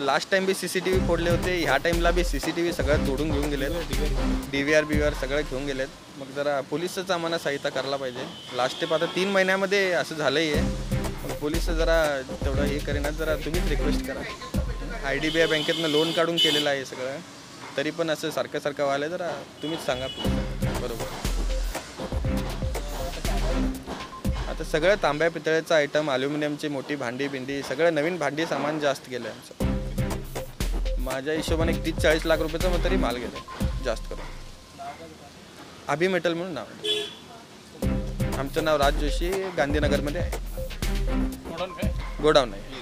Last time बी CCTV फोडले होते, ह्या टाइमला बी CCTV सगळं तोडून घेऊन गेलेत, DVR सगळं घेऊन गेलेत. मग जरा पोलिसच आम्हाला सहायता करायला पाहिजे. लास्ट स्टेप आता 3 महिन्यामध्ये असं झालंही आहे. मग पोलिस जरा तेवढं हे करेनात, जरा तुम्हीच रिक्वेस्ट करा. IDBI बँकेतनं लोन काढून केलेलं आहे सगळं, तरी पण असं सारखं व्हायला, जरा तुम्हीच सांगा. बरोबर. आता सगळं तांब्या पितळेचं आयटम, ॲल्युमिनियमची मोठी भांडी बिंडी, सगळं नवीन भांडी सामान जास्त गेलं आहे आमचं. माझ्या हिशोबाने 30-40 लाख रुपयाचं मग तरी माल गेलं जास्त करून. अभि मेटल म्हणून नाव आहे. आमचं नाव राज जोशी, गांधीनगरमध्ये आहे. गोडाऊन आहे.